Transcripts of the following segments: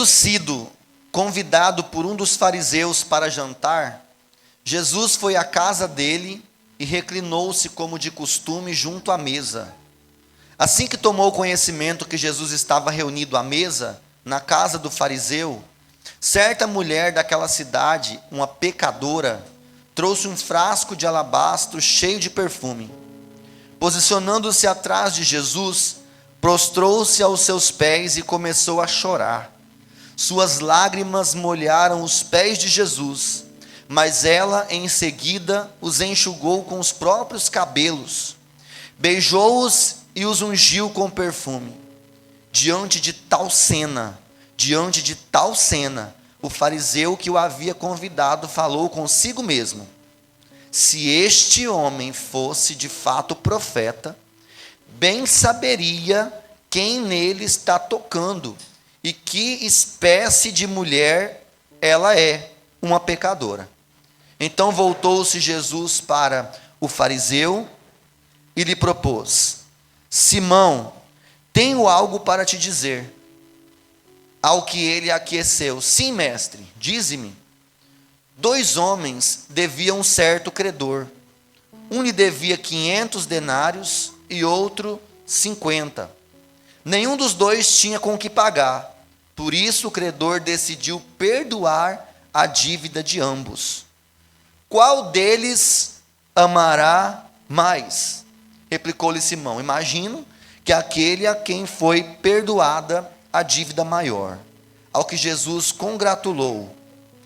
Tendo sido convidado por um dos fariseus para jantar, Jesus foi à casa dele e reclinou-se como de costume junto à mesa. Assim que tomou conhecimento que Jesus estava reunido à mesa, na casa do fariseu, certa mulher daquela cidade, uma pecadora, trouxe um frasco de alabastro cheio de perfume. Posicionando-se atrás de Jesus, prostrou-se aos seus pés e começou a chorar. Suas lágrimas molharam os pés de Jesus, mas ela em seguida os enxugou com os próprios cabelos, beijou-os e os ungiu com perfume. Diante de tal cena, o fariseu que o havia convidado falou consigo mesmo: se este homem fosse de fato profeta, bem saberia quem nele está tocando e que espécie de mulher ela é, uma pecadora. Então voltou-se Jesus para o fariseu e lhe propôs: Simão, tenho algo para te dizer. Ao que ele aqueceu: sim, mestre, dize-me. 2 homens deviam um certo credor. Um lhe devia 500 denários e outro 50. Nenhum dos dois tinha com que pagar. Por isso o credor decidiu perdoar a dívida de ambos. Qual deles amará mais? Replicou-lhe Simão: imagino que aquele a quem foi perdoada a dívida maior. Ao que Jesus congratulou: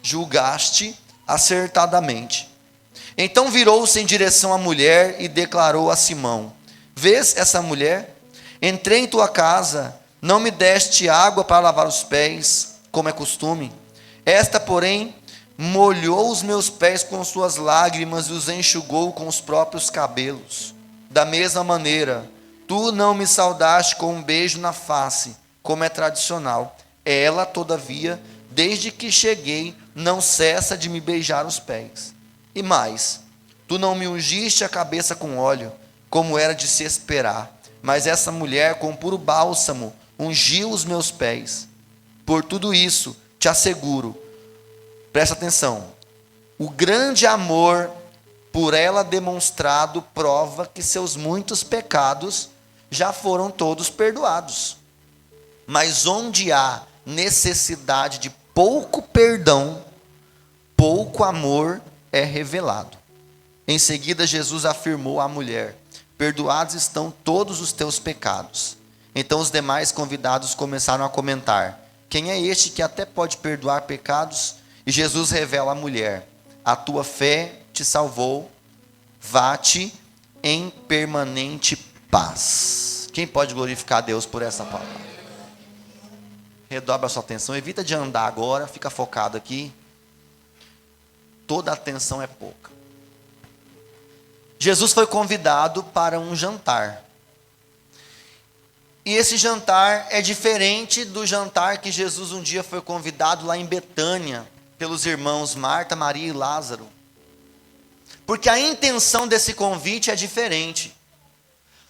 julgaste acertadamente. Então virou-se em direção à mulher e declarou a Simão: vês essa mulher? Entrei em tua casa, não me deste água para lavar os pés, como é costume. Esta, porém, molhou os meus pés com suas lágrimas e os enxugou com os próprios cabelos. Da mesma maneira, tu não me saudaste com um beijo na face, como é tradicional. Ela, todavia, desde que cheguei, não cessa de me beijar os pés. E mais, tu não me ungiste a cabeça com óleo, como era de se esperar, mas essa mulher com puro bálsamo ungiu os meus pés. Por tudo isso, te asseguro, presta atenção, o grande amor por ela demonstrado prova que seus muitos pecados já foram todos perdoados. Mas onde há necessidade de pouco perdão, pouco amor é revelado. Em seguida, Jesus afirmou à mulher: perdoados estão todos os teus pecados. Então os demais convidados começaram a comentar: quem é este que até pode perdoar pecados? E Jesus revela à mulher: a tua fé te salvou, vá-te em permanente paz. Quem pode glorificar a Deus por essa palavra? Redobra a sua atenção, evita de andar agora, fica focado aqui. Toda atenção é pouca. Jesus foi convidado para um jantar. E esse jantar é diferente do jantar que Jesus um dia foi convidado lá em Betânia, pelos irmãos Marta, Maria e Lázaro. Porque a intenção desse convite é diferente.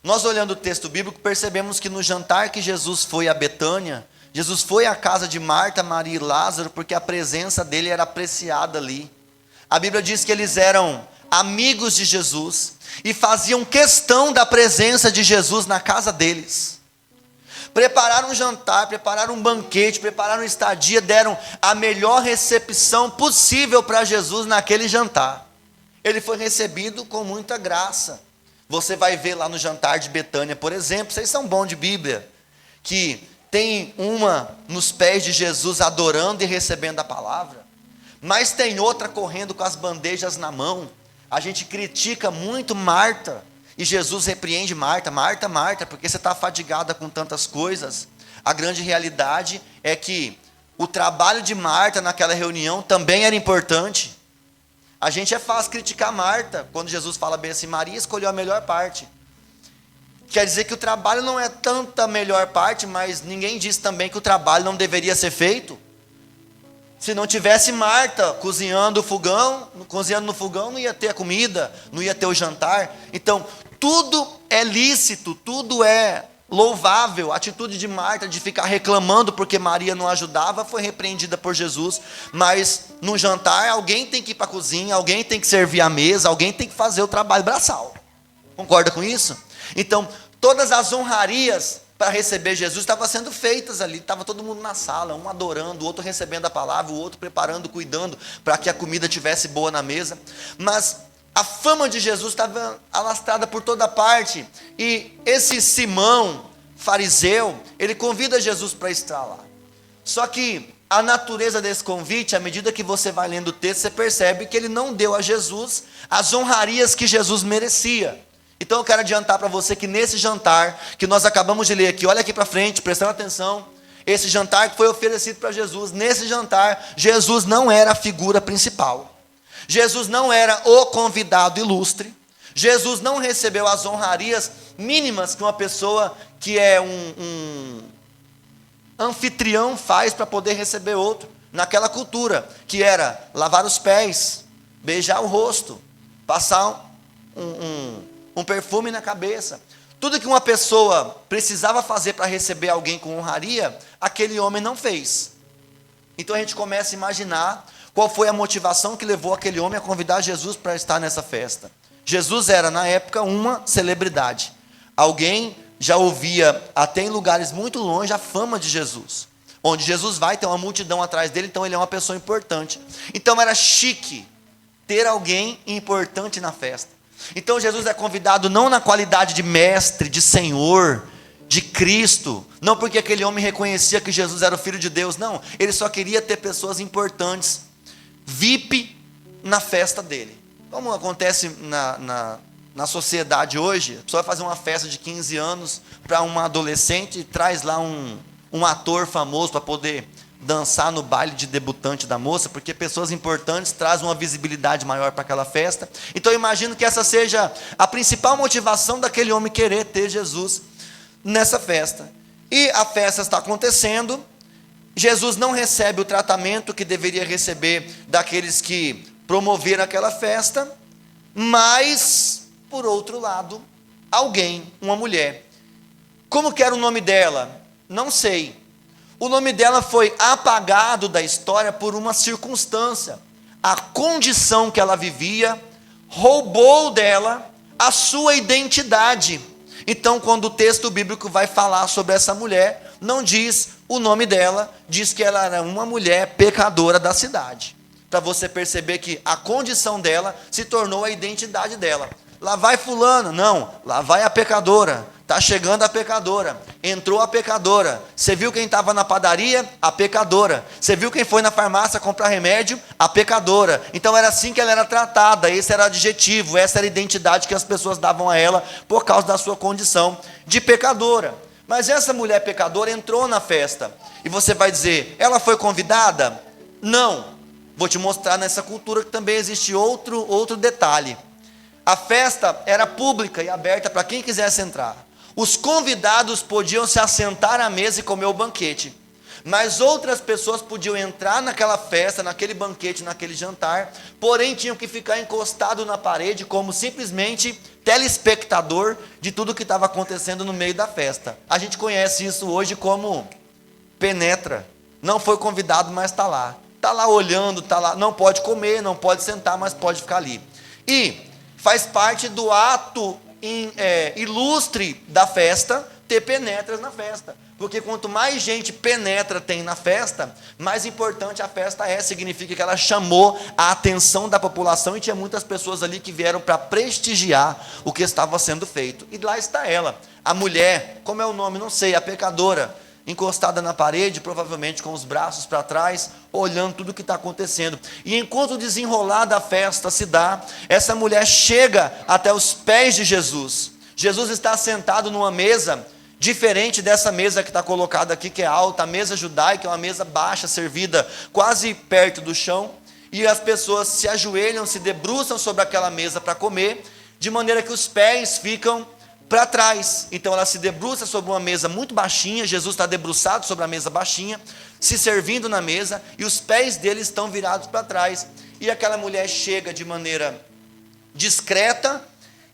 Nós, olhando o texto bíblico, percebemos que no jantar que Jesus foi a Betânia, Jesus foi à casa de Marta, Maria e Lázaro, porque a presença dele era apreciada ali. A Bíblia diz que eles eram amigos de Jesus e faziam questão da presença de Jesus na casa deles. Prepararam um jantar, prepararam um banquete, prepararam uma estadia, deram a melhor recepção possível para Jesus naquele jantar. Ele foi recebido com muita graça. Você vai ver lá no jantar de Betânia, por exemplo, vocês são bons de Bíblia, que tem uma nos pés de Jesus adorando e recebendo a palavra, mas tem outra correndo com as bandejas na mão. A gente critica muito Marta, e Jesus repreende Marta: Marta, Marta, porque você está fadigada com tantas coisas. A grande realidade é que o trabalho de Marta naquela reunião também era importante. A gente é fácil criticar Marta, quando Jesus fala bem assim: Maria escolheu a melhor parte. Quer dizer que o trabalho não é tanta melhor parte, mas ninguém diz também que o trabalho não deveria ser feito. Se não tivesse Marta cozinhando no fogão, não ia ter a comida, não ia ter o jantar. Então, tudo é lícito, tudo é louvável. A atitude de Marta de ficar reclamando porque Maria não ajudava foi repreendida por Jesus. Mas no jantar alguém tem que ir para a cozinha, alguém tem que servir a mesa, alguém tem que fazer o trabalho braçal. Concorda com isso? Então, todas as honrarias para receber Jesus estavam sendo feitas ali. Estava todo mundo na sala, um adorando, o outro recebendo a palavra, o outro preparando, cuidando para que a comida tivesse boa na mesa. Mas a fama de Jesus estava alastrada por toda parte. E esse Simão, fariseu, ele convida Jesus para estar lá. Só que a natureza desse convite, à medida que você vai lendo o texto, você percebe que ele não deu a Jesus as honrarias que Jesus merecia. Então eu quero adiantar para você que nesse jantar, que nós acabamos de ler aqui, olha aqui para frente, prestando atenção, esse jantar que foi oferecido para Jesus, nesse jantar, Jesus não era a figura principal. Jesus não era o convidado ilustre. Jesus não recebeu as honrarias mínimas que uma pessoa que é um anfitrião faz para poder receber outro. Naquela cultura, que era lavar os pés, beijar o rosto, passar um perfume na cabeça. Tudo que uma pessoa precisava fazer para receber alguém com honraria, aquele homem não fez. Então a gente começa a imaginar qual foi a motivação que levou aquele homem a convidar Jesus para estar nessa festa. Jesus era, na época, uma celebridade. Alguém já ouvia, até em lugares muito longe, a fama de Jesus. Onde Jesus vai, tem uma multidão atrás dele, então ele é uma pessoa importante. Então era chique ter alguém importante na festa. Então Jesus é convidado não na qualidade de mestre, de Senhor, de Cristo, não porque aquele homem reconhecia que Jesus era o Filho de Deus, não, ele só queria ter pessoas importantes, VIP, na festa dele. Como acontece na sociedade hoje, a pessoa vai fazer uma festa de 15 anos para uma adolescente e traz lá um ator famoso para poder dançar no baile de debutante da moça, porque pessoas importantes trazem uma visibilidade maior para aquela festa. Então eu imagino que essa seja a principal motivação daquele homem querer ter Jesus nessa festa. E a festa está acontecendo, Jesus não recebe o tratamento que deveria receber daqueles que promoveram aquela festa, mas, por outro lado, alguém, uma mulher, como que era o nome dela? Não sei. O nome dela foi apagado da história por uma circunstância. A condição que ela vivia roubou dela a sua identidade. Então, quando o texto bíblico vai falar sobre essa mulher, não diz o nome dela, diz que ela era uma mulher pecadora da cidade. Para você perceber que a condição dela se tornou a identidade dela. Lá vai fulana, não, lá vai a pecadora. Está chegando a pecadora, entrou a pecadora. Você viu quem estava na padaria? A pecadora. Você viu quem foi na farmácia comprar remédio? A pecadora. Então era assim que ela era tratada, esse era o adjetivo, essa era a identidade que as pessoas davam a ela por causa da sua condição de pecadora. Mas essa mulher pecadora entrou na festa. E você vai dizer, ela foi convidada? Não. Vou te mostrar nessa cultura que também existe outro detalhe. A festa era pública e aberta para quem quisesse entrar. Os convidados podiam se assentar à mesa e comer o banquete. Mas outras pessoas podiam entrar naquela festa, naquele banquete, naquele jantar, porém tinham que ficar encostado na parede como simplesmente telespectador de tudo que estava acontecendo no meio da festa. A gente conhece isso hoje como penetra. Não foi convidado, mas está lá. Está lá olhando, está lá, não pode comer, não pode sentar, mas pode ficar ali. E faz parte do ato ilustre da festa, ter penetras na festa. Porque quanto mais gente penetra tem na festa, mais importante a festa é. Significa que ela chamou a atenção da população e tinha muitas pessoas ali que vieram para prestigiar o que estava sendo feito. E lá está ela, a mulher, como é o nome? Não sei, a pecadora, encostada na parede, provavelmente com os braços para trás, olhando tudo o que está acontecendo. E enquanto o desenrolar da festa se dá, essa mulher chega até os pés de Jesus. Jesus está sentado numa mesa diferente dessa mesa que está colocada aqui, que é alta. A mesa judaica é uma mesa baixa, servida quase perto do chão, e as pessoas se ajoelham, se debruçam sobre aquela mesa para comer, de maneira que os pés ficam para trás. Então ela se debruça sobre uma mesa muito baixinha, Jesus está debruçado sobre a mesa baixinha, se servindo na mesa, e os pés dele estão virados para trás, e aquela mulher chega de maneira discreta,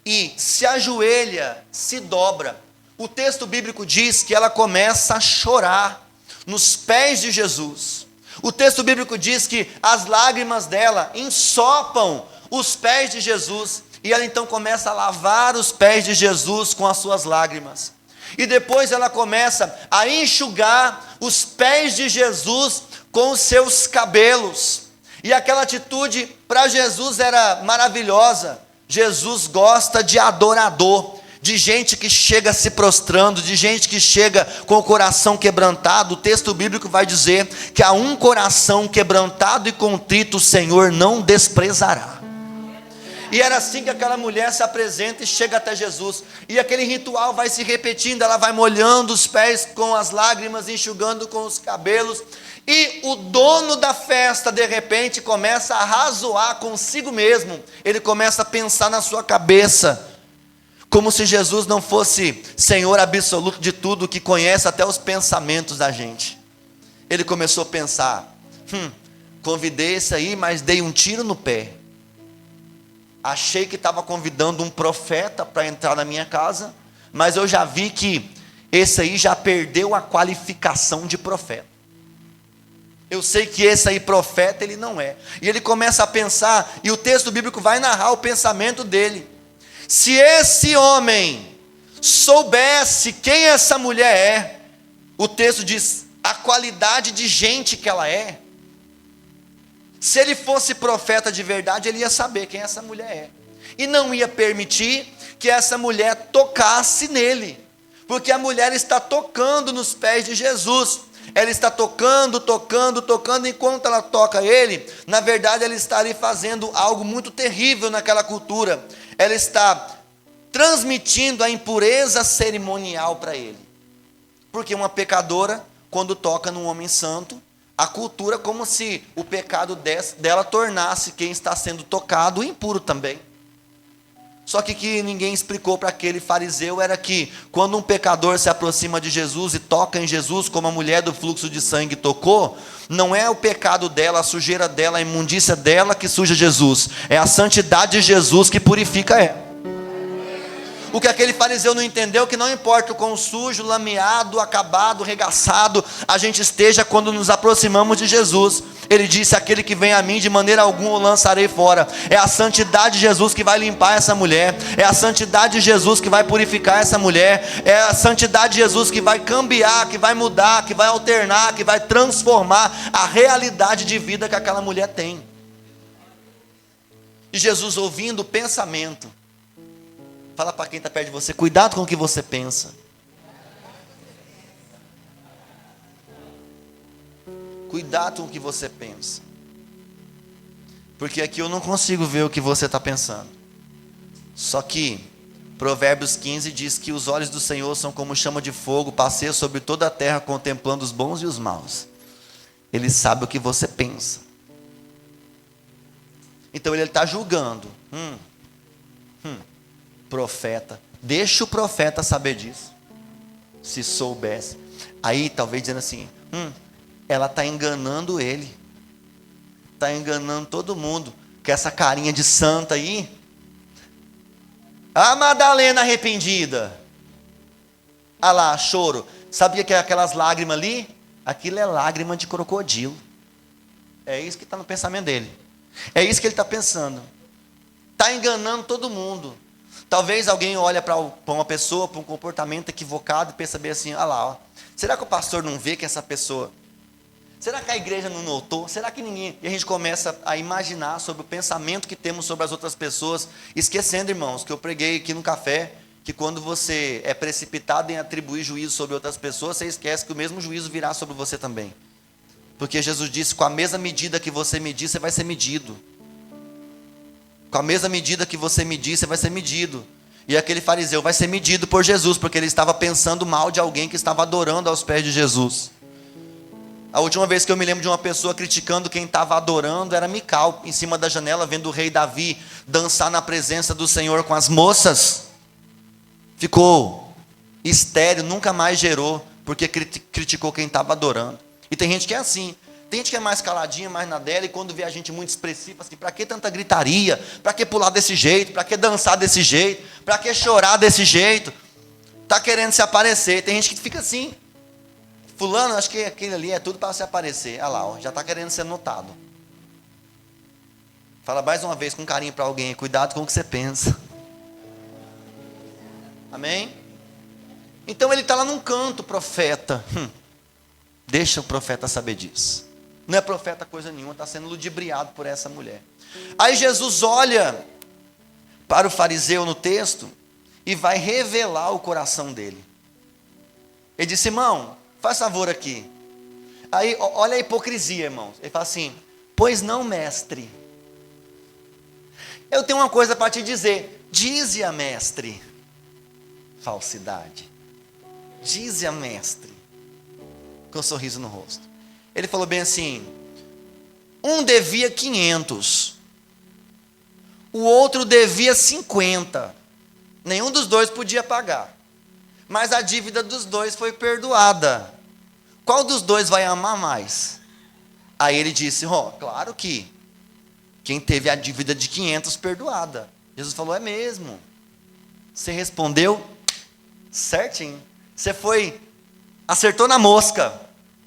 e se ajoelha, se dobra. o texto bíblico diz que ela começa a chorar nos pés de Jesus. O texto bíblico diz que as lágrimas dela ensopam os pés de Jesus, e ela então começa a lavar os pés de Jesus com as suas lágrimas. E depois ela começa a enxugar os pés de Jesus com os seus cabelos. E aquela atitude para Jesus era maravilhosa. Jesus gosta de adorador, de gente que chega se prostrando, de gente que chega com o coração quebrantado. O texto bíblico vai dizer que a um coração quebrantado e contrito o Senhor não desprezará. E era assim que aquela mulher se apresenta e chega até Jesus. E aquele ritual vai se repetindo, ela vai molhando os pés com as lágrimas, enxugando com os cabelos. E o dono da festa, de repente, começa a razoar consigo mesmo. Ele começa a pensar na sua cabeça, como se Jesus não fosse Senhor absoluto de tudo, que conhece até os pensamentos da gente. Ele começou a pensar, convidei esse aí, mas dei um tiro no pé. Achei que estava convidando um profeta para entrar na minha casa, mas eu já vi que esse aí já perdeu a qualificação de profeta. Eu sei que esse aí profeta ele não é. E ele começa a pensar, e o texto bíblico vai narrar o pensamento dele. Se esse homem soubesse quem essa mulher é, o texto diz a qualidade de gente que ela é. Se ele fosse profeta de verdade, ele ia saber quem essa mulher é. E não ia permitir que essa mulher tocasse nele. Porque a mulher está tocando nos pés de Jesus. Ela está tocando, enquanto ela toca ele, na verdade ela está ali fazendo algo muito terrível naquela cultura. Ela está transmitindo a impureza cerimonial para ele. Porque uma pecadora, quando toca num homem santo, a cultura é como se o pecado dela tornasse quem está sendo tocado impuro também. Só que ninguém explicou para aquele fariseu era que quando um pecador se aproxima de Jesus e toca em Jesus, como a mulher do fluxo de sangue tocou, não é o pecado dela, a sujeira dela, a imundícia dela que suja Jesus, é a santidade de Jesus que purifica ela. O que aquele fariseu não entendeu, que não importa o quão sujo, lameado, acabado, regaçado a gente esteja quando nos aproximamos de Jesus. Ele disse, aquele que vem a mim de maneira alguma o lançarei fora. É a santidade de Jesus que vai limpar essa mulher. É a santidade de Jesus que vai purificar essa mulher. É a santidade de Jesus que vai cambiar, que vai mudar, que vai alternar, que vai transformar a realidade de vida que aquela mulher tem. E Jesus, ouvindo o pensamento, fala para quem está perto de você, cuidado com o que você pensa. Cuidado com o que você pensa. Porque aqui eu não consigo ver o que você está pensando. Só que Provérbios 15 diz que os olhos do Senhor são como chama de fogo, passeia sobre toda a terra contemplando os bons e os maus. Ele sabe o que você pensa. Então ele está julgando. Profeta, deixa o profeta saber disso, se soubesse. Aí talvez dizendo assim, ela está enganando ele, está enganando todo mundo, com essa carinha de santa aí. A Madalena arrependida, ah lá, choro. Sabia que aquelas lágrimas ali, aquilo é lágrima de crocodilo. É isso que está no pensamento dele, é isso que ele está pensando, está enganando todo mundo. Talvez alguém olhe para uma pessoa, para um comportamento equivocado e pensa bem assim, ah lá, ó, será que o pastor não vê que essa pessoa, será que a igreja não notou, será que ninguém, e a gente começa a imaginar sobre o pensamento que temos sobre as outras pessoas, esquecendo, irmãos, que eu preguei aqui no café, que quando você é precipitado em atribuir juízo sobre outras pessoas, você esquece que o mesmo juízo virá sobre você também, porque Jesus disse, com a mesma medida que você medir, você vai ser medido. Com a mesma medida que você medir, você vai ser medido. E aquele fariseu vai ser medido por Jesus, porque ele estava pensando mal de alguém que estava adorando aos pés de Jesus. A última vez que eu me lembro de uma pessoa criticando quem estava adorando, era Mical, em cima da janela, vendo o rei Davi dançar na presença do Senhor com as moças. Ficou estéril, nunca mais gerou, porque criticou quem estava adorando. E tem gente que é assim. Tem gente que é mais caladinha, mais na dela, e quando vê a gente muito expressiva, assim, para que tanta gritaria? Para que pular desse jeito? Para que dançar desse jeito? Para que chorar desse jeito? está querendo se aparecer. Tem gente que fica assim. Fulano, acho que aquele ali é tudo para se aparecer. Olha lá, ó, já está querendo ser notado. Fala mais uma vez com carinho para alguém. Cuidado com o que você pensa. Amém? Então ele está lá num canto, profeta. Deixa o profeta saber disso. Não é profeta coisa nenhuma, está sendo ludibriado por essa mulher. Aí Jesus olha para o fariseu no texto e vai revelar o coração dele. Ele disse: irmão, faz favor aqui. Aí olha a hipocrisia, irmãos. Ele fala assim: pois não, mestre. Eu tenho uma coisa para te dizer. Dize-a, mestre. Falsidade. Dize-a, mestre. Com um sorriso no rosto. Ele falou bem assim: um devia 500, o outro devia 50. Nenhum dos dois podia pagar, mas a dívida dos dois foi perdoada. Qual dos dois vai amar mais? Aí ele disse: claro que quem teve a dívida de 500 perdoada. Jesus falou: é mesmo. Você respondeu certinho. Você acertou na mosca,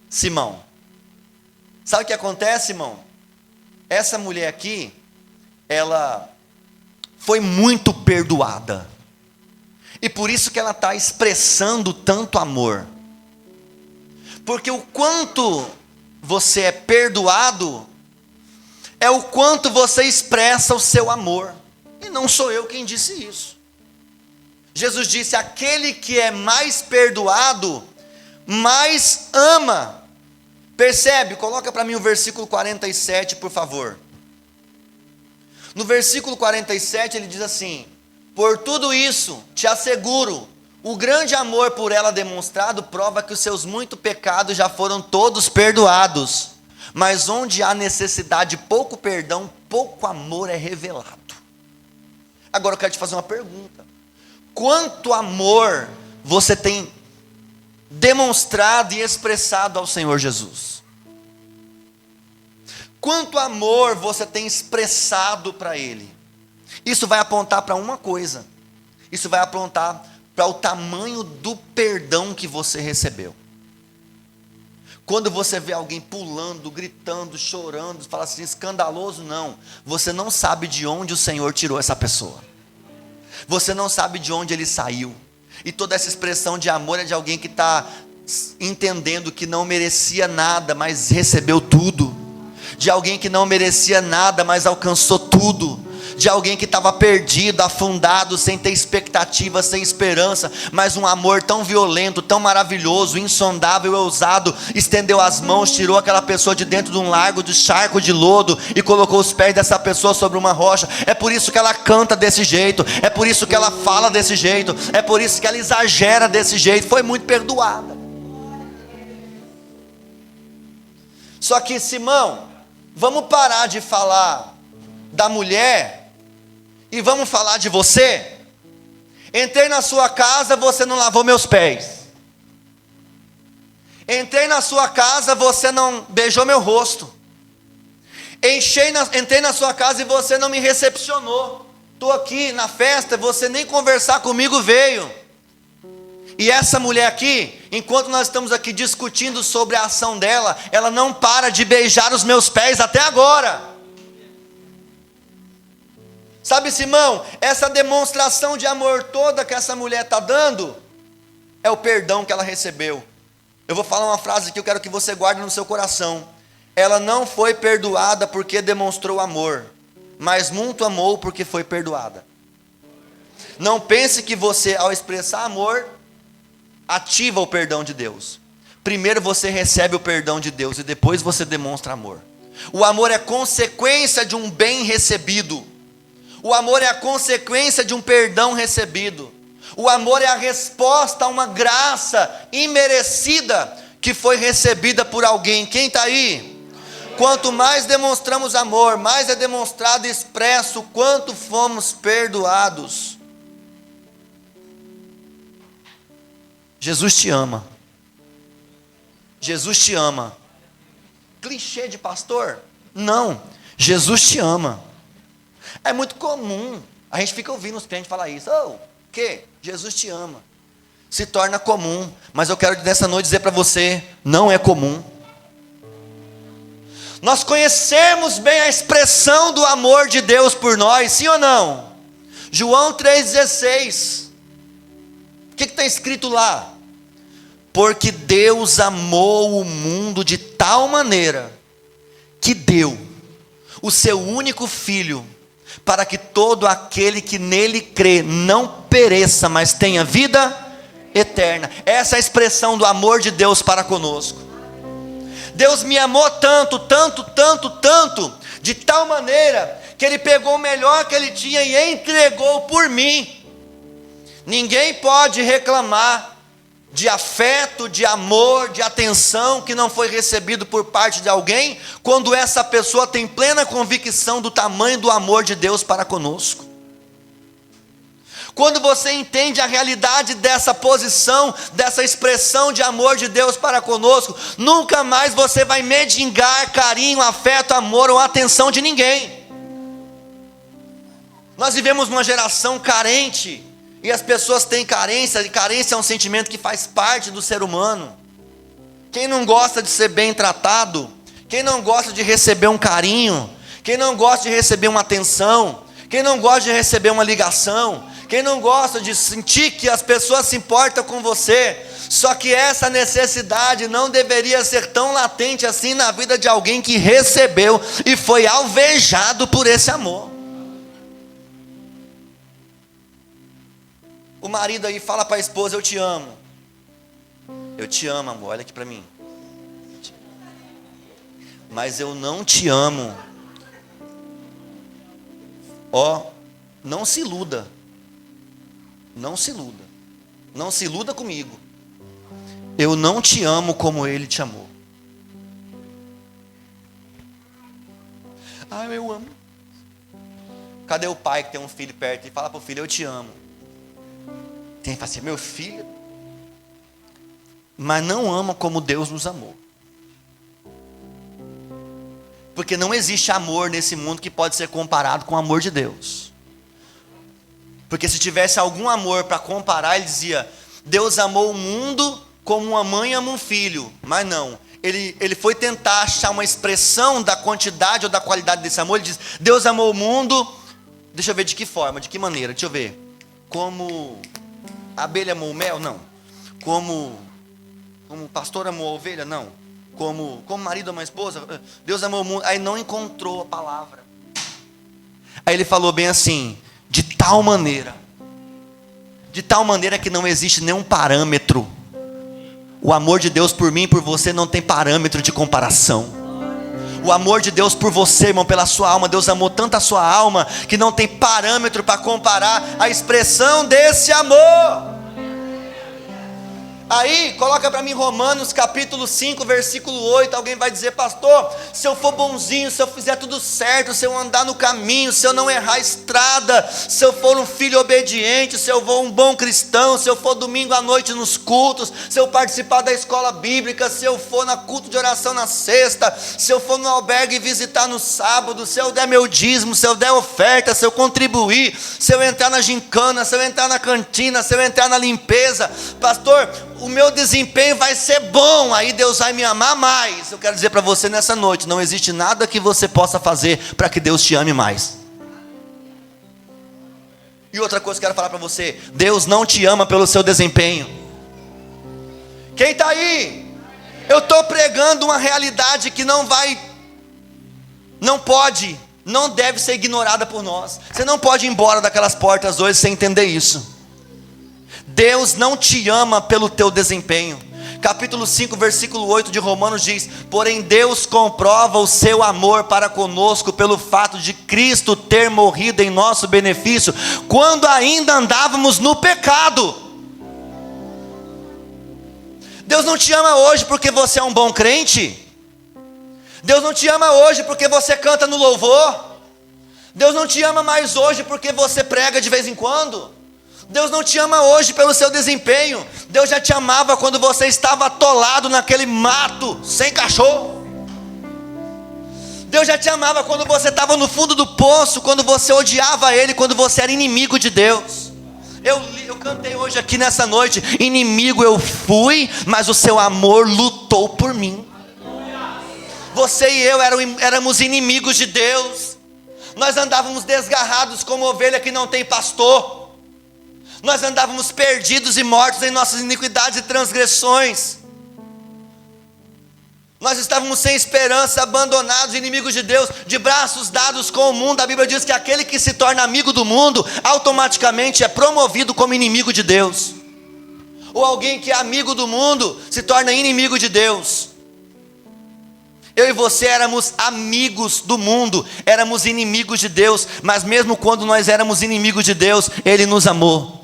Simão. Sabe o que acontece, irmão? Essa mulher aqui, ela foi muito perdoada. E por isso que ela está expressando tanto amor. Porque o quanto você é perdoado, é o quanto você expressa o seu amor. E não sou eu quem disse isso. Jesus disse: aquele que é mais perdoado, mais ama. Percebe? Coloca para mim o versículo 47, por favor. No versículo 47 ele diz assim: por tudo isso, te asseguro, o grande amor por ela demonstrado prova que os seus muitos pecados já foram todos perdoados. Mas onde há necessidade de pouco perdão, pouco amor é revelado. Agora eu quero te fazer uma pergunta: quanto amor você tem demonstrado e expressado ao Senhor Jesus? Quanto amor você tem expressado para Ele? Isso vai apontar para uma coisa. Isso vai apontar para o tamanho do perdão que você recebeu. Quando você vê alguém pulando, gritando, chorando, fala assim, escandaloso, não. Você não sabe de onde o Senhor tirou essa pessoa. Você não sabe de onde ele saiu. E toda essa expressão de amor é de alguém que está entendendo que não merecia nada, mas recebeu tudo. De alguém que não merecia nada, mas alcançou tudo. De alguém que estava perdido, afundado, sem ter expectativa, sem esperança, mas um amor tão violento, tão maravilhoso, insondável e ousado, estendeu as mãos, tirou aquela pessoa de dentro de um lago de charco de lodo e colocou os pés dessa pessoa sobre uma rocha. É por isso que ela canta desse jeito, é por isso que ela fala desse jeito, é por isso que ela exagera desse jeito. Foi muito perdoada. Só que, Simão, vamos parar de falar da mulher e vamos falar de você. Entrei na sua casa, você não lavou meus pés. Entrei na sua casa, você não beijou meu rosto. Entrei na sua casa e você não me recepcionou. Estou aqui na festa, você nem conversar comigo veio. E essa mulher aqui, enquanto nós estamos aqui discutindo sobre a ação dela, ela não para de beijar os meus pés até agora. Sabe, Simão, essa demonstração de amor toda que essa mulher está dando, é o perdão que ela recebeu. Eu vou falar uma frase que eu quero que você guarde no seu coração. Ela não foi perdoada porque demonstrou amor, mas muito amou porque foi perdoada. Não pense que você, ao expressar amor, ativa o perdão de Deus. Primeiro você recebe o perdão de Deus e depois você demonstra amor. O amor é consequência de um bem recebido. O amor é a consequência de um perdão recebido. O amor é a resposta a uma graça imerecida que foi recebida por alguém. Quem está aí? Quanto mais demonstramos amor, mais é demonstrado e expresso o quanto fomos perdoados. Jesus te ama. Jesus te ama. Clichê de pastor? Não. Jesus te ama. É muito comum, a gente fica ouvindo os crentes falar isso. Que? Jesus te ama. se torna comum. Mas eu quero nessa noite dizer para você, não é comum. Nós conhecemos bem a expressão do amor de Deus por nós, sim ou não? João 3,16. O que está escrito lá? Porque Deus amou o mundo de tal maneira que deu o seu único Filho, para que todo aquele que nele crê não pereça, mas tenha vida eterna. Essa é a expressão do amor de Deus para conosco. Deus me amou tanto, tanto, tanto, tanto, de tal maneira que Ele pegou o melhor que Ele tinha e entregou por mim. Ninguém pode reclamar de afeto, de amor, de atenção que não foi recebido por parte de alguém, quando essa pessoa tem plena convicção do tamanho do amor de Deus para conosco. Quando você entende a realidade dessa posição, dessa expressão de amor de Deus para conosco, nunca mais você vai mendigar carinho, afeto, amor ou atenção de ninguém. Nós vivemos numa geração carente, e as pessoas têm carência, e carência é um sentimento que faz parte do ser humano. Quem não gosta de ser bem tratado, quem não gosta de receber um carinho, quem não gosta de receber uma atenção, quem não gosta de receber uma ligação, quem não gosta de sentir que as pessoas se importam com você, só que essa necessidade não deveria ser tão latente assim na vida de alguém que recebeu e foi alvejado por esse amor. O marido aí fala para a esposa, eu te amo. Eu te amo, amor, olha aqui para mim. Mas eu não te amo. Ó, não se iluda. Não se iluda. Não se iluda comigo. Eu não te amo como ele te amou. Ah, eu amo. Cadê o pai que tem um filho perto e fala para o filho, eu te amo? Tem que falar assim, meu filho, mas não ama como Deus nos amou. Porque não existe amor nesse mundo que pode ser comparado com o amor de Deus. Porque se tivesse algum amor para comparar, ele dizia, Deus amou o mundo como uma mãe ama um filho. Mas não, ele foi tentar achar uma expressão da quantidade ou da qualidade desse amor. Ele diz, Deus amou o mundo, deixa eu ver de que forma, de que maneira, deixa eu ver. Como a abelha amou o mel? Não. Como o pastor amou a ovelha? Não. Como marido ama a esposa? Deus amou o mundo. Aí não encontrou a palavra. Aí ele falou bem assim, de tal maneira que não existe nenhum parâmetro. O amor de Deus por mim e por você não tem parâmetro de comparação. O amor de Deus por você, irmão, pela sua alma, Deus amou tanto a sua alma, que não tem parâmetro para comparar a expressão desse amor. Aí, coloca para mim Romanos capítulo 5, versículo 8, alguém vai dizer, pastor, se eu for bonzinho, se eu fizer tudo certo, se eu andar no caminho, se eu não errar a estrada, se eu for um filho obediente, se eu for um bom cristão, se eu for domingo à noite nos cultos, se eu participar da escola bíblica, se eu for na culto de oração na sexta, se eu for no albergue visitar no sábado, se eu der meu dízimo, se eu der oferta, se eu contribuir, se eu entrar na gincana, se eu entrar na cantina, se eu entrar na limpeza, pastor, o meu desempenho vai ser bom, aí Deus vai me amar mais. Eu quero dizer para você nessa noite, não existe nada que você possa fazer para que Deus te ame mais. E outra coisa que eu quero falar para você, Deus não te ama pelo seu desempenho. Quem está aí? Eu estou pregando uma realidade que não pode, não deve ser ignorada por nós. Você não pode ir embora daquelas portas hoje sem entender isso. Deus não te ama pelo teu desempenho. Capítulo 5, versículo 8 de Romanos diz, porém Deus comprova o seu amor para conosco pelo fato de Cristo ter morrido em nosso benefício, quando ainda andávamos no pecado. Deus não te ama hoje porque você é um bom crente. Deus não te ama hoje porque você canta no louvor. Deus não te ama mais hoje porque você prega de vez em quando. Deus não te ama hoje pelo seu desempenho. Deus já te amava quando você estava atolado naquele mato, sem cachorro. Deus já te amava quando você estava no fundo do poço, quando você odiava Ele, quando você era inimigo de Deus. Eu cantei hoje aqui nessa noite: inimigo eu fui, mas o seu amor lutou por mim. Você e eu éramos inimigos de Deus. Nós andávamos desgarrados como ovelha que não tem pastor. Nós andávamos perdidos e mortos em nossas iniquidades e transgressões. Nós estávamos sem esperança, abandonados, inimigos de Deus, de braços dados com o mundo. A Bíblia diz que aquele que se torna amigo do mundo, automaticamente é promovido como inimigo de Deus. Ou alguém que é amigo do mundo, se torna inimigo de Deus. Eu e você éramos amigos do mundo, éramos inimigos de Deus, mas mesmo quando nós éramos inimigos de Deus, Ele nos amou.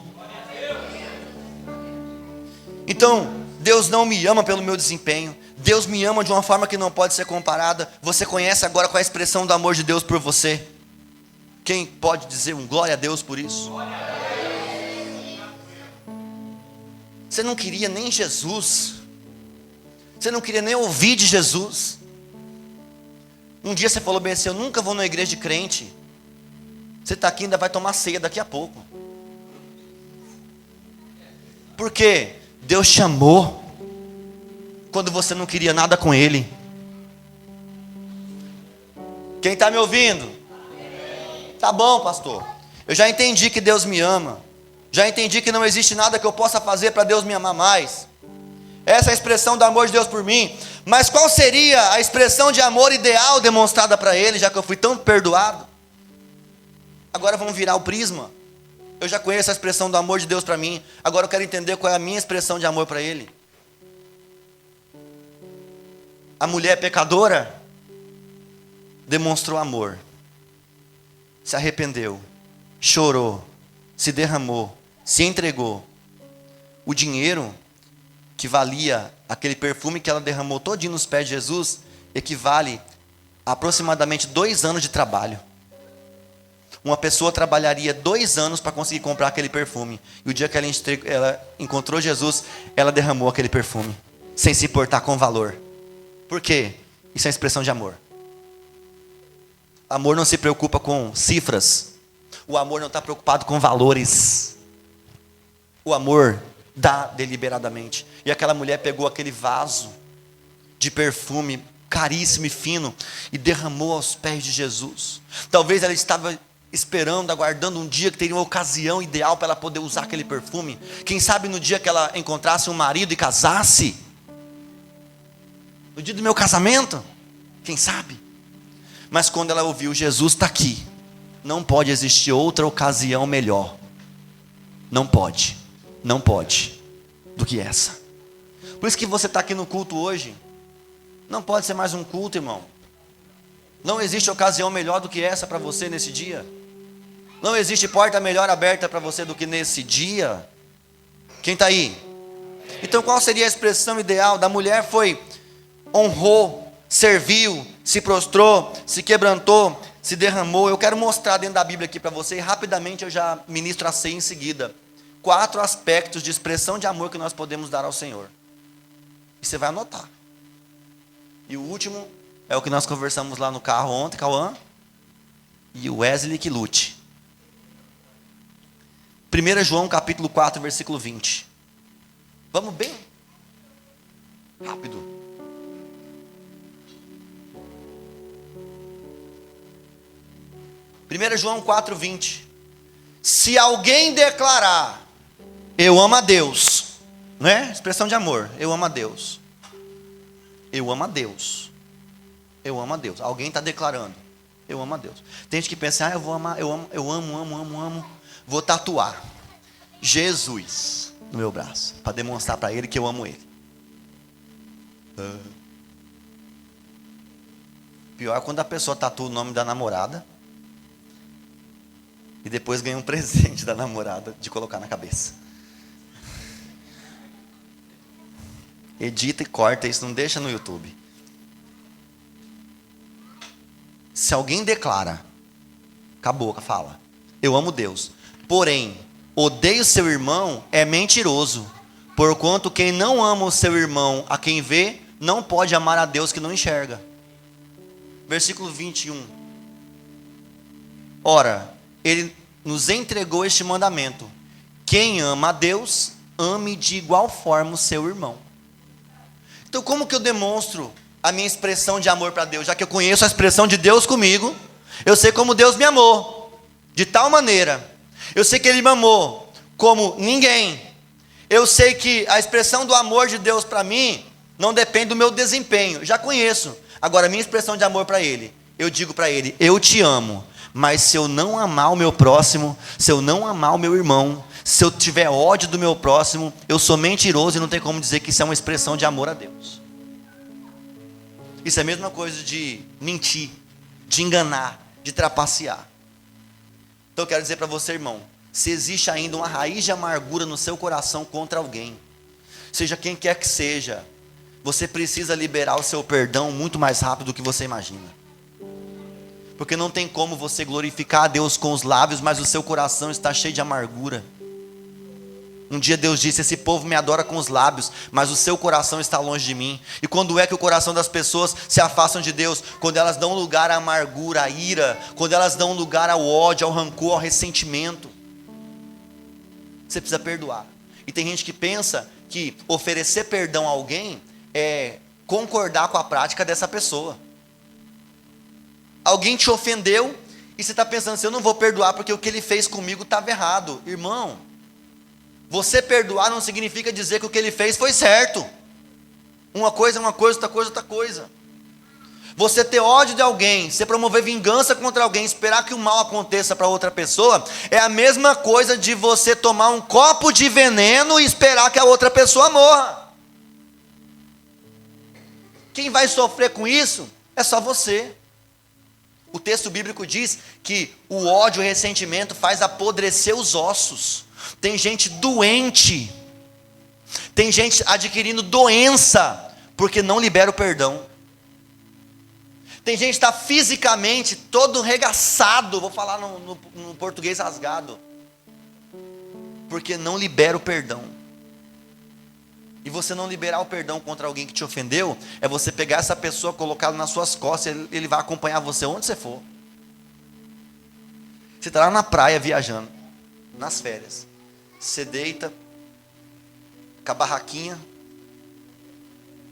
Então, Deus não me ama pelo meu desempenho, Deus me ama de uma forma que não pode ser comparada. Você conhece agora qual é a expressão do amor de Deus por você? Quem pode dizer um glória a Deus por isso? Você não queria nem Jesus, você não queria nem ouvir de Jesus. Um dia você falou bem assim: eu nunca vou numa igreja de crente. Você está aqui, ainda vai tomar ceia daqui a pouco. Por quê? Deus chamou quando você não queria nada com Ele. Quem está me ouvindo? Tá bom, pastor. Eu já entendi que Deus me ama. Já entendi que não existe nada que eu possa fazer para Deus me amar mais. Essa é a expressão do amor de Deus por mim. Mas qual seria a expressão de amor ideal demonstrada para Ele, já que eu fui tão perdoado? Agora vamos virar o prisma. Eu já conheço a expressão do amor de Deus para mim. Agora eu quero entender qual é a minha expressão de amor para Ele. A mulher pecadora demonstrou amor, se arrependeu, chorou, se derramou, se entregou. O dinheiro que valia aquele perfume que ela derramou todinho nos pés de Jesus, equivale a aproximadamente 2 anos de trabalho. Uma pessoa trabalharia 2 anos para conseguir comprar aquele perfume. E o dia que ela encontrou Jesus, ela derramou aquele perfume, sem se importar com o valor. Por quê? Isso é expressão de amor. Amor não se preocupa com cifras. O amor não está preocupado com valores. O amor dá deliberadamente. E aquela mulher pegou aquele vaso de perfume caríssimo e fino e derramou aos pés de Jesus. Talvez ela estava esperando, aguardando um dia que teria uma ocasião ideal para ela poder usar aquele perfume. Quem sabe no dia que ela encontrasse um marido e casasse, no dia do meu casamento, quem sabe? Mas quando ela ouviu: Jesus está aqui, não pode existir outra ocasião melhor. Não pode do que essa. Por isso que você está aqui no culto hoje. Não pode ser mais um culto, irmão. Não existe ocasião melhor do que essa para você nesse dia. Não existe porta melhor aberta para você do que nesse dia. Quem está aí? Então qual seria a expressão ideal? Da mulher foi: honrou, serviu, se prostrou, se quebrantou, se derramou. Eu quero mostrar dentro da Bíblia aqui para você, e rapidamente eu já ministro a ceia em seguida. 4 aspectos de expressão de amor que nós podemos dar ao Senhor. E você vai anotar. E o último é o que nós conversamos lá no carro ontem, Cauã e o Wesley que lute. 1 João capítulo 4, versículo 20. Vamos bem rápido. 1 João 4, 20. Se alguém declarar: eu amo a Deus, não é? Expressão de amor. Eu amo a Deus. Eu amo a Deus. Eu amo a Deus. Alguém está declarando: eu amo a Deus. Tem gente que pensa: eu vou amar, eu amo. Vou tatuar Jesus no meu braço, para demonstrar para Ele que eu amo Ele. Pior é quando a pessoa tatua o nome da namorada e depois ganha um presente da namorada de colocar na cabeça. Edita e corta isso, não deixa no YouTube. Se alguém declara, acabou, fala: eu amo Deus, porém odeia o seu irmão, é mentiroso. Porquanto quem não ama o seu irmão a quem vê, não pode amar a Deus que não enxerga. Versículo 21. Ora, Ele nos entregou este mandamento: Quem ama a Deus, ame de igual forma o seu irmão. Então como que eu demonstro a minha expressão de amor para Deus? Já que eu conheço a expressão de Deus comigo, eu sei como Deus me amou, de tal maneira. Eu sei que Ele me amou como ninguém. Eu sei que a expressão do amor de Deus para mim não depende do meu desempenho, já conheço. Agora a minha expressão de amor para Ele, eu digo para Ele, eu te amo. Mas se eu não amar o meu próximo, se eu não amar o meu irmão, se eu tiver ódio do meu próximo, eu sou mentiroso e não tem como dizer que isso é uma expressão de amor a Deus. Isso é a mesma coisa de mentir, de enganar, de trapacear. Então eu quero dizer para você, irmão, se existe ainda uma raiz de amargura no seu coração contra alguém, seja quem quer que seja, você precisa liberar o seu perdão muito mais rápido do que você imagina. Porque não tem como você glorificar a Deus com os lábios, mas o seu coração está cheio de amargura. Um dia Deus disse, esse povo me adora com os lábios, mas o seu coração está longe de mim. E quando é que o coração das pessoas se afastam de Deus? Quando elas dão lugar à amargura, à ira, quando elas dão lugar ao ódio, ao rancor, ao ressentimento. Você precisa perdoar. E tem gente que pensa que oferecer perdão a alguém é concordar com a prática dessa pessoa. Alguém te ofendeu e você está pensando assim, eu não vou perdoar porque o que ele fez comigo estava errado. Irmão, você perdoar não significa dizer que o que ele fez foi certo. Uma coisa é uma coisa, outra coisa é outra coisa. Você ter ódio de alguém, você promover vingança contra alguém, esperar que o mal aconteça para outra pessoa, é a mesma coisa de você tomar um copo de veneno e esperar que a outra pessoa morra. Quem vai sofrer com isso é só você. O texto bíblico diz que o ódio e o ressentimento faz apodrecer os ossos. Tem gente doente, tem gente adquirindo doença, porque não libera o perdão. Tem gente que está fisicamente todo regaçado, vou falar no português rasgado, porque não libera o perdão. E você não liberar o perdão contra alguém que te ofendeu, é você pegar essa pessoa, colocá-la nas suas costas, ele vai acompanhar você onde você for. Você está lá na praia viajando, nas férias, você deita, com a barraquinha,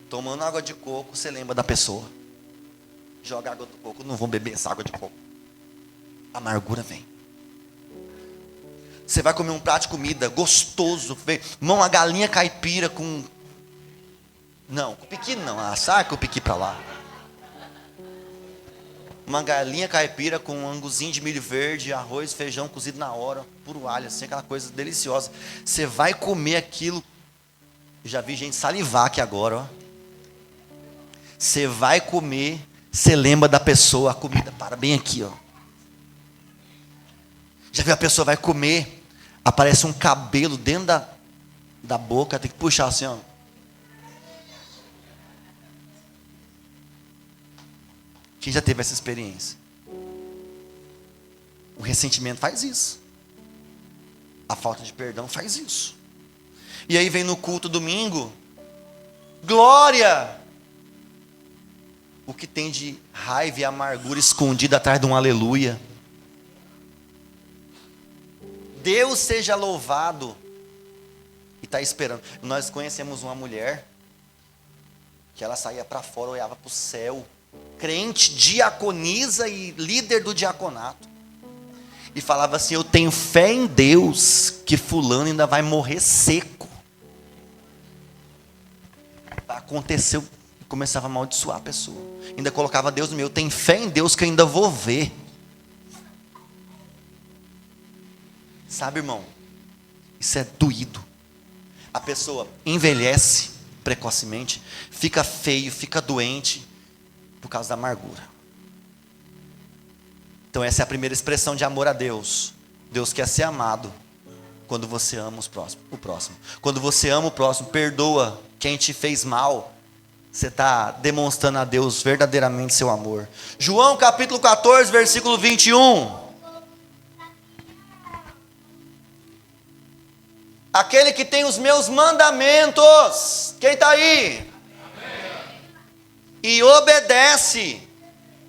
tomando água de coco, você lembra da pessoa. Joga água do coco, não vou beber essa água de coco. A amargura vem. Você vai comer um prato de comida gostoso, irmão, a galinha caipira com... Não, com piqui não, sai com o piqui para lá. Uma galinha caipira com um anguzinho de milho verde, arroz, feijão cozido na hora, puro alho, assim, aquela coisa deliciosa. Você vai comer aquilo. Já vi gente salivar aqui agora, ó. Você vai comer, você lembra da pessoa, a comida para bem aqui, ó. Já viu a pessoa vai comer, aparece um cabelo dentro da boca, tem que puxar assim, ó. Quem já teve essa experiência? O ressentimento faz isso. A falta de perdão faz isso. E aí vem no culto domingo, glória! O que tem de raiva e amargura escondida atrás de um aleluia. Deus seja louvado. E está esperando. Nós conhecemos uma mulher que ela saía para fora, olhava para o céu, crente, diaconisa e líder do diaconato, e falava assim, eu tenho fé em Deus que fulano ainda vai morrer seco. Aconteceu, começava a amaldiçoar a pessoa, ainda colocava Deus no meio, eu tenho fé em Deus que ainda vou ver. Sabe, irmão, isso é doído. A pessoa envelhece precocemente, fica feio, fica doente, por causa da amargura. Então essa é a primeira expressão de amor a Deus. Deus quer ser amado quando você ama o próximo. Quando você ama o próximo, perdoa quem te fez mal, você está demonstrando a Deus verdadeiramente seu amor. João capítulo 14, versículo 21. Aquele que tem os meus mandamentos, quem está aí? E obedece,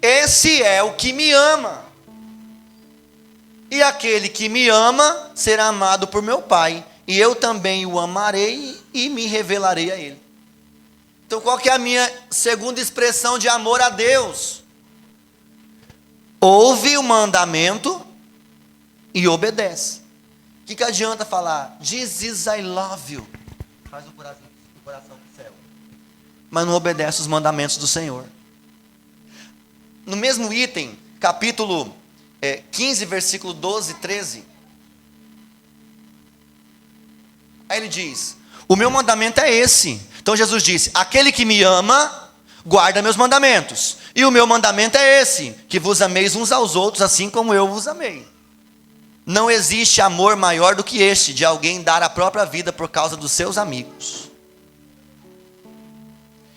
esse é o que me ama. E aquele que me ama será amado por meu Pai, e eu também o amarei e me revelarei a ele. Então qual que é a minha segunda expressão de amor a Deus? Ouve o mandamento e obedece. O que adianta falar? Jesus, I love you. Faz o coração pro céu. Mas não obedece os mandamentos do Senhor. No mesmo item, capítulo 15, versículo 12 e 13. Aí ele diz: o meu mandamento é esse. Então Jesus disse: aquele que me ama, guarda meus mandamentos. E o meu mandamento é esse: que vos ameis uns aos outros, assim como eu vos amei. Não existe amor maior do que este, de alguém dar a própria vida por causa dos seus amigos.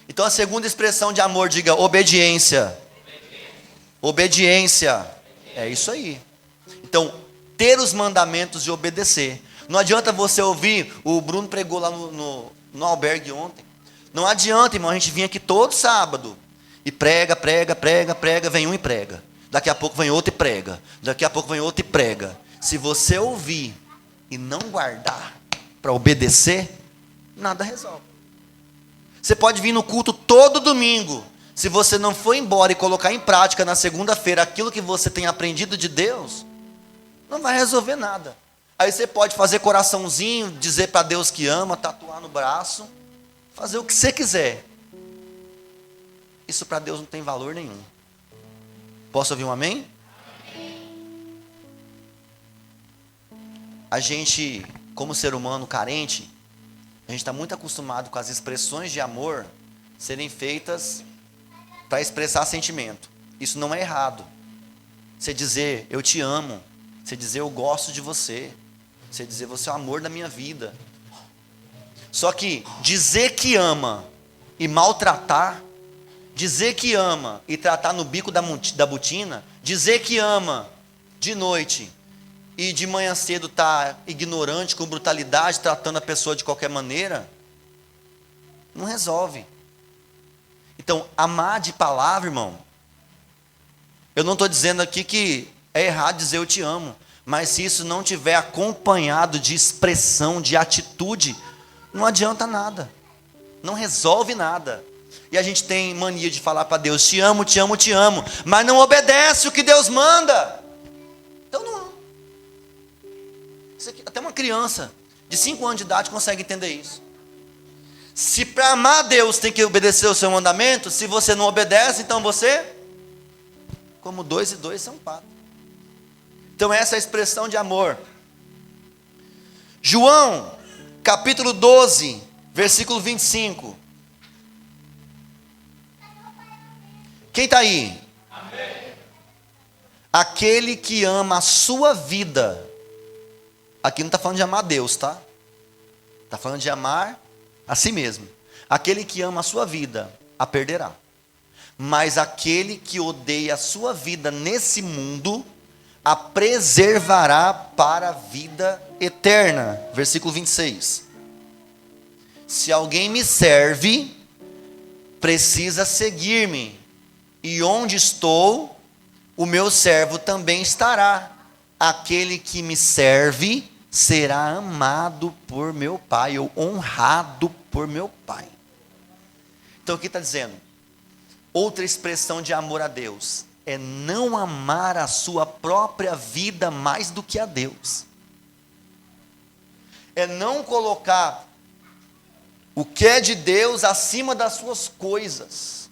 Então a segunda expressão de amor, diga obediência. Obediência. É isso aí. Então, ter os mandamentos e obedecer. Não adianta você ouvir, o Bruno pregou lá no albergue ontem. Não adianta, irmão, a gente vir aqui todo sábado e prega, vem um e prega. Daqui a pouco vem outro e prega. Daqui a pouco vem outro e prega. Se você ouvir e não guardar para obedecer, nada resolve. Você pode vir no culto todo domingo. Se você não for embora e colocar em prática na segunda-feira aquilo que você tem aprendido de Deus, não vai resolver nada. Aí você pode fazer coraçãozinho, dizer para Deus que ama, tatuar no braço, fazer o que você quiser. Isso para Deus não tem valor nenhum. Posso ouvir um amém? A gente, como ser humano carente, a gente está muito acostumado com as expressões de amor serem feitas para expressar sentimento. Isso não é errado. Você dizer eu te amo, você dizer eu gosto de você, você dizer você é o amor da minha vida. Só que dizer que ama e maltratar, dizer que ama e tratar no bico da botina, dizer que ama de noite e de manhã cedo tá ignorante, com brutalidade, tratando a pessoa de qualquer maneira, não resolve. Então, amar de palavra, irmão, eu não estou dizendo aqui que é errado dizer eu te amo, mas se isso não tiver acompanhado de expressão, de atitude, não adianta nada, não resolve nada. E a gente tem mania de falar para Deus, te amo, te amo, te amo, mas não obedece o que Deus manda. Então não. Isso aqui, até uma criança de 5 anos de idade consegue entender isso. Se para amar Deus tem que obedecer o seu mandamento, se você não obedece, então você, como 2 e 2 são 4. Então essa é a expressão de amor. João, capítulo 12, versículo 25. Quem está aí? Amém. Aquele que ama a sua vida. Aqui não está falando de amar a Deus, tá? Está falando de amar a si mesmo. Aquele que ama a sua vida, a perderá. Mas aquele que odeia a sua vida nesse mundo, a preservará para a vida eterna. Versículo 26. Se alguém me serve, precisa seguir-me. E onde estou, o meu servo também estará. Aquele que me serve será amado por meu Pai, ou honrado por meu Pai. Então aqui está dizendo, outra expressão de amor a Deus, é não amar a sua própria vida mais do que a Deus. É não colocar o que é de Deus acima das suas coisas.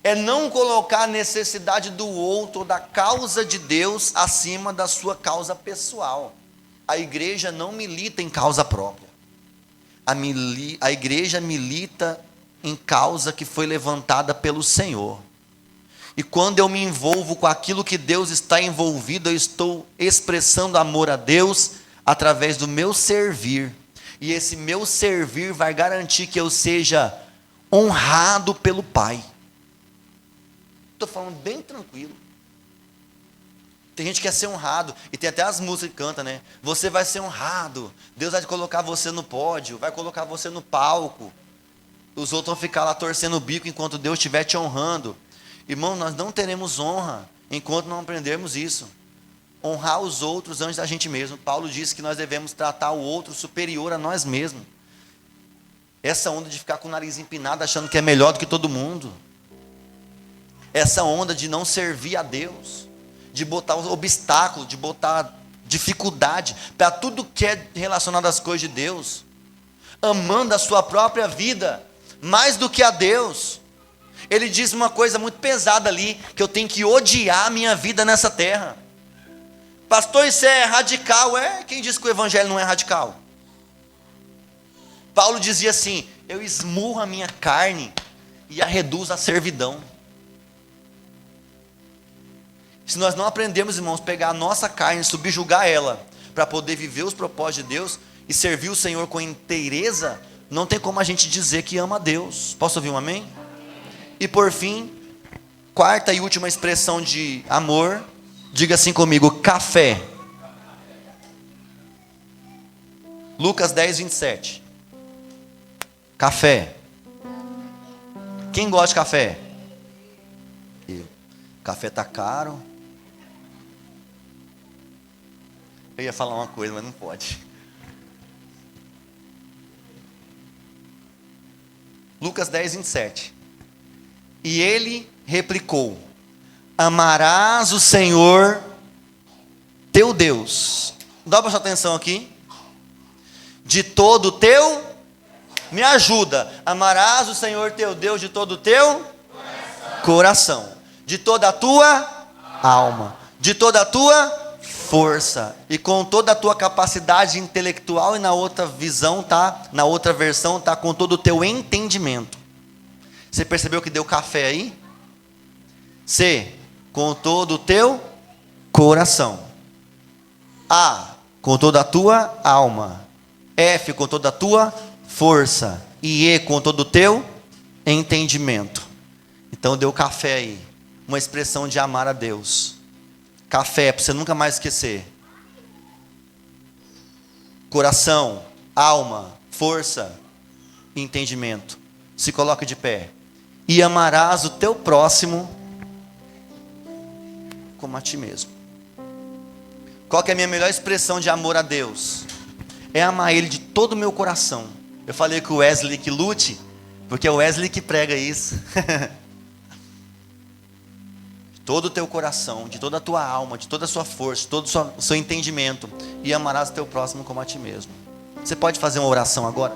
É não colocar a necessidade do outro, da causa de Deus, acima da sua causa pessoal. A igreja não milita em causa própria. A igreja milita em causa que foi levantada pelo Senhor. E quando eu me envolvo com aquilo que Deus está envolvido, eu estou expressando amor a Deus através do meu servir. E esse meu servir vai garantir que eu seja honrado pelo Pai. Estou falando bem tranquilo. Tem gente que quer ser honrado, e tem até as músicas que cantam, né? Você vai ser honrado, Deus vai colocar você no pódio, vai colocar você no palco. Os outros vão ficar lá torcendo o bico enquanto Deus estiver te honrando. Irmão, nós não teremos honra enquanto não aprendermos isso. honrar os outros antes da gente mesmo. Paulo disse que nós devemos tratar o outro superior a nós mesmos. Essa onda de ficar com o nariz empinado achando que é melhor do que todo mundo. Essa onda de não servir a Deus, de botar obstáculo, de botar dificuldade para tudo que é relacionado às coisas de Deus, amando a sua própria vida mais do que a Deus. Ele diz uma coisa muito pesada ali, que eu tenho que odiar a minha vida nessa terra. Pastor, isso é radical. Quem disse que o evangelho não é radical? Paulo dizia assim: eu esmurro a minha carne e a reduzo à servidão. Se nós não aprendermos, irmãos, pegar a nossa carne, subjugar ela, para poder viver os propósitos de Deus e servir o Senhor com inteireza, não tem como a gente dizer que ama a Deus. Posso ouvir um amém? E por fim, quarta e última expressão de amor, diga assim comigo: café. Lucas 10, 27. Café. Quem gosta de café? Eu. Café está caro. Eu ia falar uma coisa, mas não pode. Lucas 10, 27. E ele replicou: amarás o Senhor teu Deus. Dobra sua atenção aqui. De todo o teu, me ajuda. Amarás o Senhor teu Deus de todo o teu coração. De toda a tua alma. De toda a tua força. E com toda a tua capacidade intelectual. E na outra visão, tá? Na outra versão, tá? Com todo o teu entendimento. Você percebeu que deu café aí? C, com todo o teu coração. A, com toda a tua alma. F, com toda a tua força. E E, com todo o teu entendimento. Então deu café aí. Uma expressão de amar a Deus. Café, para você nunca mais esquecer. Coração, alma, força e entendimento. Se coloque de pé. E amarás o teu próximo como a ti mesmo. Qual que é a minha melhor expressão de amor a Deus? É amar Ele de todo o meu coração. Eu falei com o Wesley que lute, porque é o Wesley que prega isso. De todo o teu coração, de toda a tua alma, de toda a sua força, de todo o seu entendimento. E amarás o teu próximo como a ti mesmo. Você pode fazer uma oração agora?